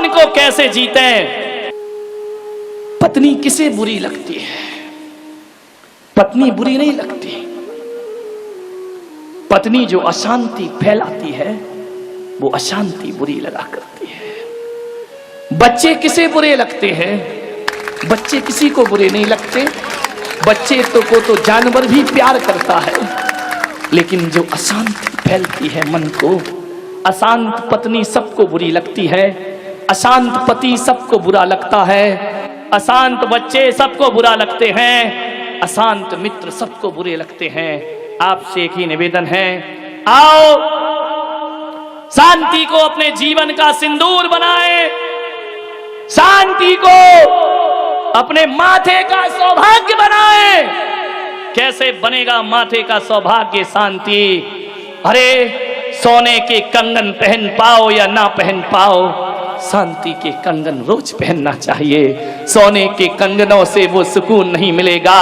मन को कैसे जीते। पत्नी किसे बुरी लगती है? पत्नी बुरी नहीं लगती। पत्नी जो अशांति फैलाती है वो अशांति बुरी लगा करती है। बच्चे किसे बुरे लगते हैं? बच्चे किसी को बुरे नहीं लगते। बच्चे को जानवर भी प्यार करता है, लेकिन जो अशांति फैलती है मन को, अशांत पत्नी सबको बुरी लगती है, अशांत पति सबको बुरा लगता है, अशांत बच्चे सबको बुरा लगते हैं, अशांत मित्र सबको बुरे लगते हैं। आपसे एक ही निवेदन है, आओ शांति को अपने जीवन का सिंदूर बनाएं, शांति को अपने माथे का सौभाग्य बनाएं। कैसे बनेगा माथे का सौभाग्य शांति? अरे सोने के कंगन पहन पाओ या ना पहन पाओ, शांति के कंगन रोज पहनना चाहिए। सोने के कंगनों से वो सुकून नहीं मिलेगा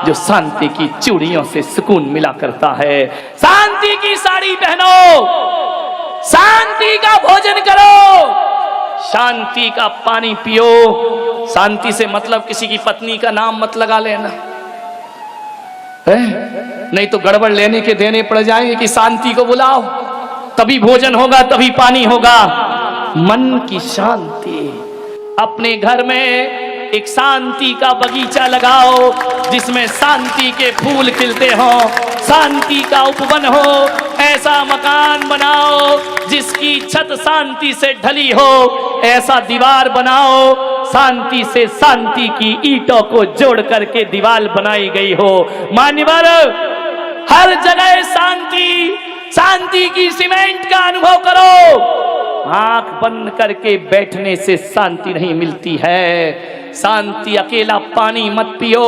जो शांति की चूड़ियों से सुकून मिला करता है। शांति की साड़ी पहनो, शांति का भोजन करो, शांति का पानी पियो। शांति से मतलब किसी की पत्नी का नाम मत लगा लेना है? नहीं तो गड़बड़ लेने के देने पड़ जाएंगे कि शांति को बुलाओ, तभी भोजन होगा, तभी पानी होगा। मन की शांति, अपने घर में एक शांति का बगीचा लगाओ जिसमें शांति के फूल खिलते हो, शांति का उपवन हो। ऐसा मकान बनाओ जिसकी छत शांति से ढली हो, ऐसा दीवार बनाओ शांति से शांति की ईंटों को जोड़ करके दीवार बनाई गई हो। मान्यवर, हर जगह शांति, शांति की सीमेंट का अनुभव करो। आंख बंद करके बैठने से शांति नहीं मिलती है। शांति, अकेला पानी मत पियो,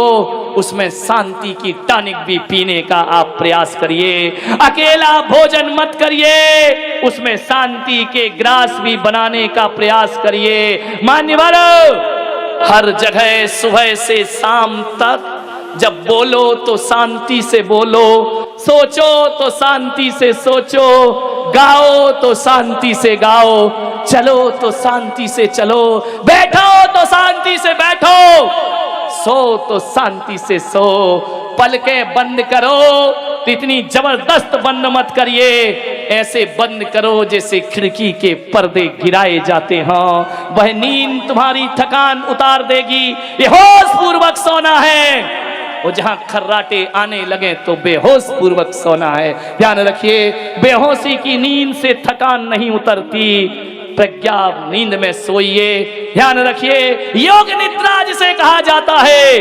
उसमें शांति की टॉनिक भी पीने का आप प्रयास करिए। अकेला भोजन मत करिए, उसमें शांति के ग्रास भी बनाने का प्रयास करिए। मान्यवर, हर जगह सुबह से शाम तक जब बोलो तो शांति से बोलो, सोचो तो शांति से सोचो, गाओ तो शांति से गाओ, चलो तो शांति से चलो, बैठो तो शांति से बैठो, सो तो शांति से सो। पलकें बंद करो तो इतनी जबरदस्त बंद मत करिए, ऐसे बंद करो जैसे खिड़की के पर्दे गिराए जाते हों। वह नींद तुम्हारी थकान उतार देगी। ये होश पूर्वक सोना है, और जहां खर्राटे आने लगे तो बेहोश पूर्वक सोना है। ध्यान रखिए, बेहोशी की नींद से थकान नहीं उतरती, प्रज्ञा नींद में सोइए। ध्यान रखिए, योग निद्रा जिसे कहा जाता है।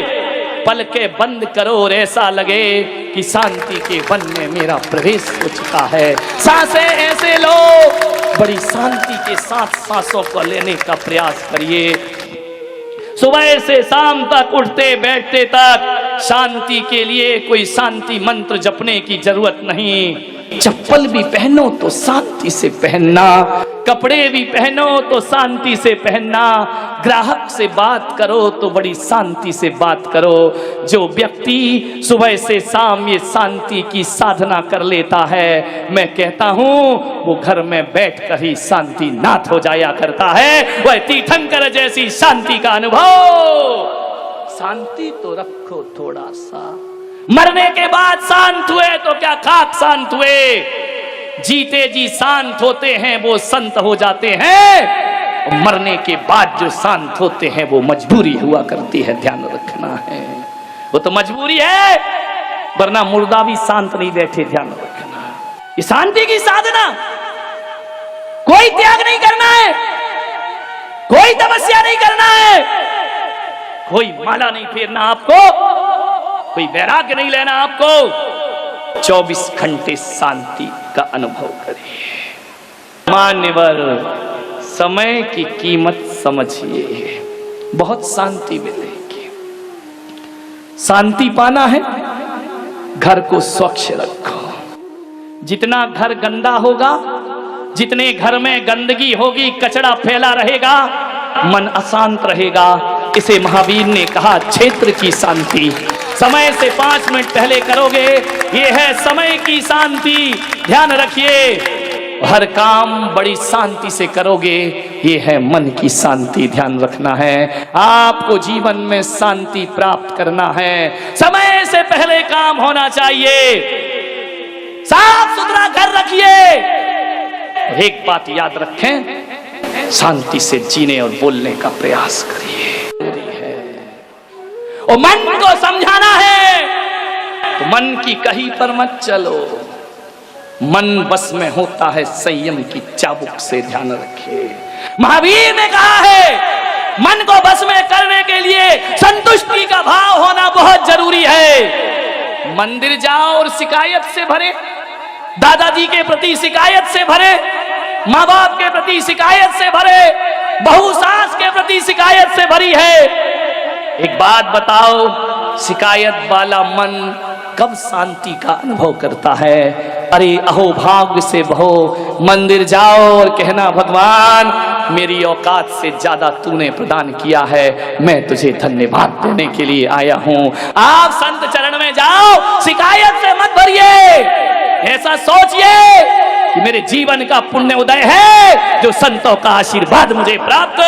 पलकें बंद करो और ऐसा लगे कि शांति के वन में मेरा प्रवेश हो चुका है। सांसें ऐसे लो, बड़ी शांति के साथ सांसों को लेने का प्रयास करिए। सुबह से शाम तक, उठते बैठते तक शांति के लिए कोई शांति मंत्र जपने की जरूरत नहीं। चप्पल भी पहनो तो शांति से पहनना, कपड़े भी पहनो तो शांति से पहनना, ग्राहक से बात करो तो बड़ी शांति से बात करो। जो व्यक्ति सुबह से शाम ये शांति की साधना कर लेता है, मैं कहता हूं वो घर में बैठकर ही शांति नाथ हो जाया करता है। वह तीर्थंकर जैसी शांति का अनुभव। शांति तो रखो थोड़ा सा, मरने के बाद शांत हुए तो क्या खाक शांत हुए, जीते जी शांत होते हैं वो संत हो जाते हैं, और मरने के बाद जो शांत होते हैं वो मजबूरी हुआ करती है। ध्यान रखना है, वो तो मजबूरी है, वरना मुर्दा भी शांत नहीं बैठे। ध्यान रखना, ये शांति की साधना, कोई त्याग नहीं करना है, कोई तपस्या नहीं करना है, कोई माला नहीं फेरना आपको, कोई वैराग्य नहीं लेना आपको। 24 घंटे शांति का अनुभव करिए। मान्यवर, समय की कीमत समझिए, बहुत शांति मिलेगी। शांति पाना है, घर को स्वच्छ रखो। जितना घर गंदा होगा, जितने घर में गंदगी होगी, कचरा फैला रहेगा, मन अशांत रहेगा। इसे महावीर ने कहा क्षेत्र की शांति। समय से 5 मिनट पहले करोगे, ये है समय की शांति। ध्यान रखिए, हर काम बड़ी शांति से करोगे ये है मन की शांति। ध्यान रखना है, आपको जीवन में शांति प्राप्त करना है। समय से पहले काम होना चाहिए, साफ सुथरा घर रखिए। एक बात याद रखें, शांति से जीने और बोलने का प्रयास करिए। और मन को समझाना है तो मन की कहीं पर मत चलो, मन बस में होता है संयम की चाबुक से। ध्यान रखिए, महावीर ने कहा है मन को बस में करने के लिए संतुष्टि का भाव होना बहुत जरूरी है। मंदिर जाओ और शिकायत से भरे, दादाजी के प्रति शिकायत से भरे, माँ बाप के प्रति शिकायत से भरे, बहू सास के प्रति शिकायत से भरी है। एक बात बताओ, शिकायत वाला मन कब शांति का अनुभव करता है? अरे अहो भाग्य से बहो, मंदिर जाओ और कहना भगवान मेरी औकात से ज्यादा तूने प्रदान किया है, मैं तुझे धन्यवाद देने के लिए आया हूं। आप संत चरण में जाओ, शिकायत से मत भरिए, ऐसा सोचिए कि मेरे जीवन का पुण्य उदय है जो संतों का आशीर्वाद मुझे प्राप्त।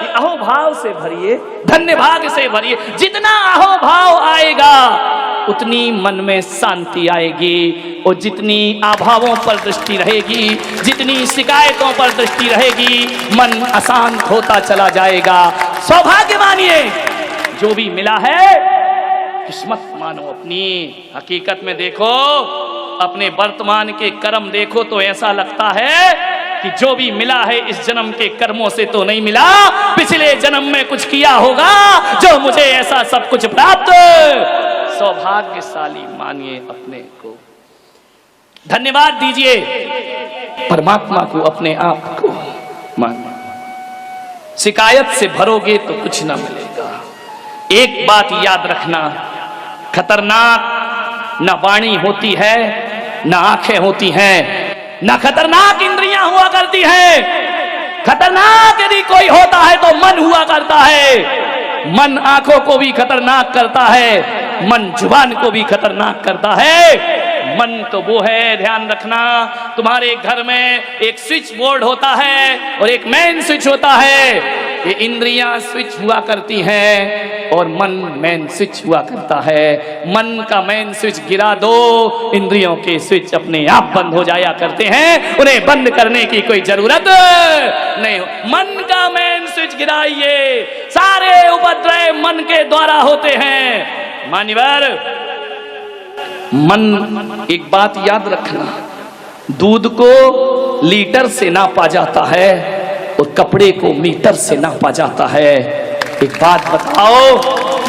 अहोभाव से भरिए, धन्यवाद से भरिए। जितना अहोभाव आएगा उतनी मन में शांति आएगी, और जितनी अभावों पर दृष्टि रहेगी, जितनी शिकायतों पर दृष्टि रहेगी, मन अशांत होता चला जाएगा। सौभाग्य मानिए, जो भी मिला है किस्मत मानो अपनी। हकीकत में देखो, अपने वर्तमान के कर्म देखो तो ऐसा लगता है कि जो भी मिला है इस जन्म के कर्मों से तो नहीं मिला, पिछले जन्म में कुछ किया होगा जो मुझे ऐसा सब कुछ प्राप्त। सौभाग्यशाली मानिए अपने को, धन्यवाद दीजिए परमात्मा को, अपने आप को मानिए। शिकायत से भरोगे तो कुछ ना मिलेगा। एक बात याद रखना, खतरनाक न वाणी होती है, न आंखें होती हैं, न खतरनाक इंद्रियां हुआ करती हैं। खतरनाक यदि कोई होता है तो मन हुआ करता है। मन आंखों को भी खतरनाक करता है, मन जुबान को भी खतरनाक करता है। मन तो वो है, ध्यान रखना, तुम्हारे घर में एक स्विच बोर्ड होता है और एक मेन स्विच होता है। ये इंद्रियां स्विच हुआ करती हैं और मन मेन स्विच हुआ करता है। मन का मेन स्विच गिरा दो, इंद्रियों के स्विच अपने आप बंद हो जाया करते हैं, उन्हें बंद करने की कोई जरूरत नहीं। मन का मेन स्विच गिराइए, सारे उपद्रव मन के द्वारा होते हैं। मान्यवर, मन, एक बात याद रखना, दूध को लीटर से नापा जाता है और कपड़े को मीटर से नापा जाता है। एक बात बताओ,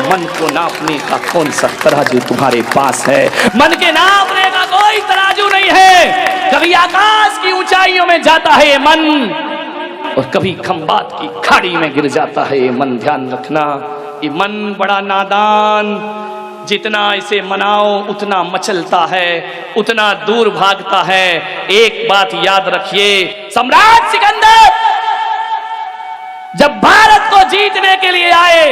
मन को नापने का कौन सा तराजू तुम्हारे पास है? मन के नापने का कोई तराजू नहीं है। कभी आकाश की ऊंचाइयों में जाता है ये मन और कभी खंबात की खाड़ी में गिर जाता है ये मन। ध्यान रखना, ये मन बड़ा नादान, जितना इसे मनाओ उतना मचलता है, उतना दूर भागता है। एक बात याद रखिए, सम्राट सिकंदर जब भारत को जीतने के लिए आए,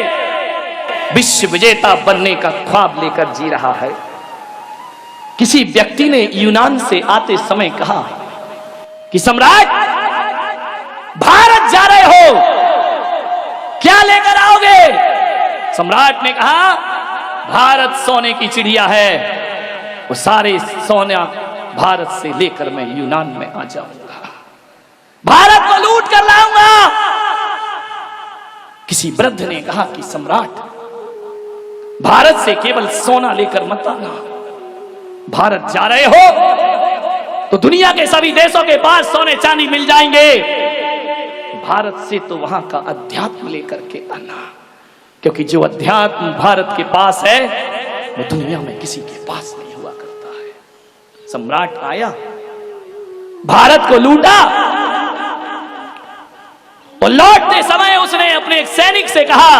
विश्व विजेता बनने का ख्वाब लेकर जी रहा है, किसी व्यक्ति ने यूनान से आते समय कहा कि सम्राट, भारत जा रहे हो, क्या लेकर आओगे? सम्राट ने कहा, भारत सोने की चिड़िया है, वो सारे सोना भारत से लेकर मैं यूनान में आ जाऊंगा, भारत को लूट कर लाऊंगा। किसी वृद्ध ने कहा कि सम्राट, भारत से केवल सोना लेकर मत आना, भारत जा रहे हो तो दुनिया के सभी देशों के पास सोने चांदी मिल जाएंगे, भारत से तो वहां का अध्यात्म लेकर के आना, क्योंकि जो अध्यात्म भारत के पास है वो दुनिया में किसी के पास नहीं हुआ करता है। सम्राट आया, भारत को लूटा और लौटते समय उसने अपने एक सैनिक से कहा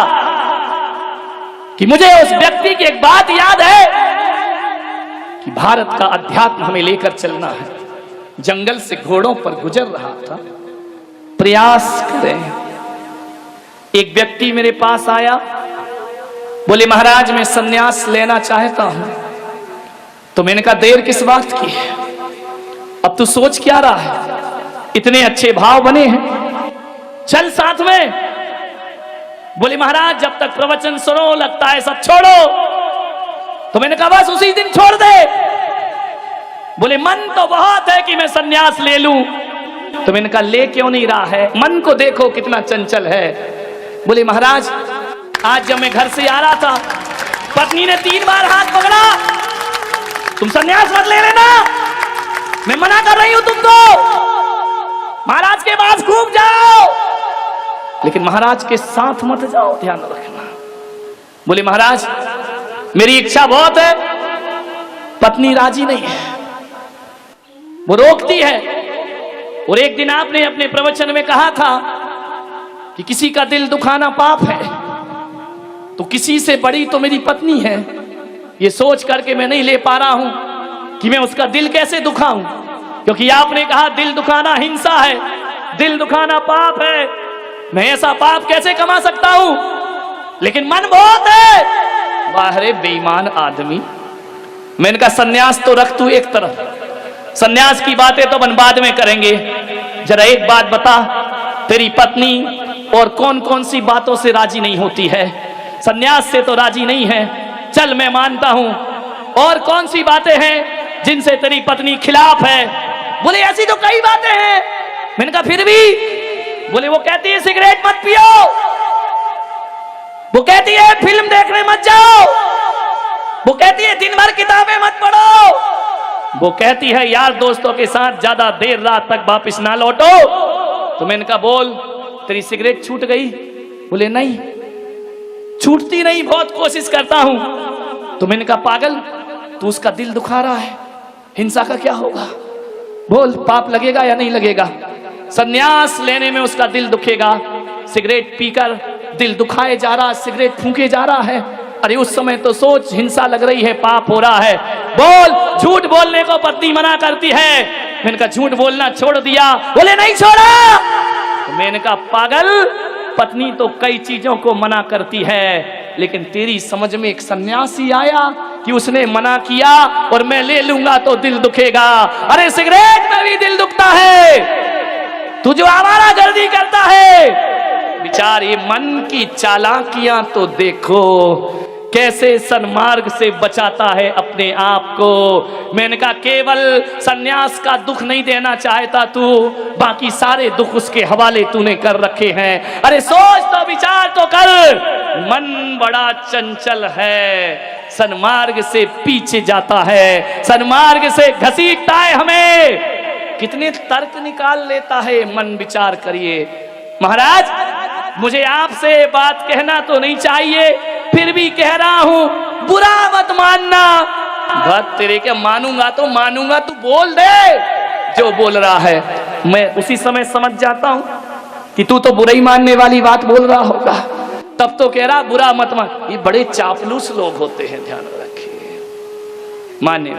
कि मुझे उस व्यक्ति की एक बात याद है कि भारत का अध्यात्म हमें लेकर चलना है। जंगल से घोड़ों पर गुजर रहा था, प्रयास करें। एक व्यक्ति मेरे पास आया, बोले महाराज मैं सन्यास लेना चाहता हूं। तो मैंने कहा देर किस बात की है, अब तू सोच क्या रहा है, इतने अच्छे भाव बने हैं, चल साथ में। बोले महाराज जब तक प्रवचन सुनो लगता है सब छोड़ो। तो मैंने कहा बस उसी दिन छोड़ दे। बोले मन तो बहुत है कि मैं सन्यास ले लूं। तो मैंने कहा ले क्यों नहीं रहा है, मन को देखो कितना चंचल है। बोले महाराज आज जब मैं घर से आ रहा था पत्नी ने 3 बार हाथ पकड़ा, तुम सन्यास मत ले लेना, मैं मना कर रही हूं तुमको, महाराज के पास खूब जाओ लेकिन महाराज के साथ मत जाओ, ध्यान रखना। बोले महाराज मेरी इच्छा बहुत है, पत्नी राजी नहीं है, वो रोकती है। और एक दिन आपने अपने प्रवचन में कहा था कि किसी का दिल दुखाना पाप है, तो किसी से बड़ी तो मेरी पत्नी है, ये सोच करके मैं नहीं ले पा रहा हूं कि मैं उसका दिल कैसे दुखाऊं, क्योंकि आपने कहा दिल दुखाना हिंसा है, दिल दुखाना पाप है, मैं ऐसा पाप कैसे कमा सकता हूं, लेकिन मन बहुत है। वाह रे बेईमान आदमी। मैंने कहा सन्यास तो रख तू एक तरफ, सन्यास की बातें तो अपन बाद में करेंगे, जरा एक बात बता, तेरी पत्नी और कौन कौन सी बातों से राजी नहीं होती है? सन्यास से तो राजी नहीं है, चल मैं मानता हूं, और कौन सी बातें हैं जिनसे तेरी पत्नी खिलाफ है? बोले ऐसी तो कई बातें हैं। मैंने कहा फिर भी? बोले वो कहती है सिगरेट मत पियो, वो कहती है फिल्म देखने मत जाओ, वो कहती है दिन भर किताबें मत पढ़ो, वो कहती है यार दोस्तों के साथ ज्यादा देर रात तक वापस ना लौटो। तो मैंने कहा बोल तेरी सिगरेट छूट गई? बोले नहीं छूटती नहीं, बहुत कोशिश करता हूं। तो मैंने कहा पागल तू उसका दिल दुखा रहा है, हिंसा का क्या होगा, बोल पाप लगेगा या नहीं लगेगा? सन्यास लेने में उसका दिल दुखेगा, सिगरेट पीकर दिल दुखाए जा रहा, सिगरेट फूंके जा रहा है। अरे उस समय तो सोच हिंसा लग रही है, पाप हो रहा है। बोल झूठ बोलने को पत्नी मना करती है। मैंने कहा झूठ बोलना छोड़ दिया? बोले नहीं छोड़ा। तो मैंने कहा पागल पत्नी तो कई चीजों को मना करती है, लेकिन तेरी समझ में एक सन्यासी आया कि उसने मना किया और मैं ले लूंगा तो दिल दुखेगा। अरे सिगरेट में भी दिल दुखता है, तू जो आवारा गर्दी करता है। विचार ये मन की चालाकियां तो देखो, कैसे सन्मार्ग से बचाता है अपने आप को। मैंने कहा केवल सन्यास का दुख नहीं देना चाहता तू, बाकी सारे दुख उसके हवाले तूने कर रखे हैं। अरे सोच तो विचार तो कर, मन बड़ा चंचल है, सन्मार्ग से पीछे जाता है, सन्मार्ग से घसीटता है हमें। कितने तर्क निकाल लेता है मन, विचार करिए। महाराज मुझे आपसे बात कहना तो नहीं चाहिए, फिर भी कह रहा हूं, बुरा मत मानना। बात तेरे के मानूंगा तो मानूंगा, तू बोल दे जो बोल रहा है। मैं उसी समय समझ जाता हूं कि तू तो बुरा ही मानने वाली बात बोल रहा होगा, तब तो कह रहा बुरा मत मान। ये बड़े चापलूस लोग होते हैं, ध्यान रखिए। मान्य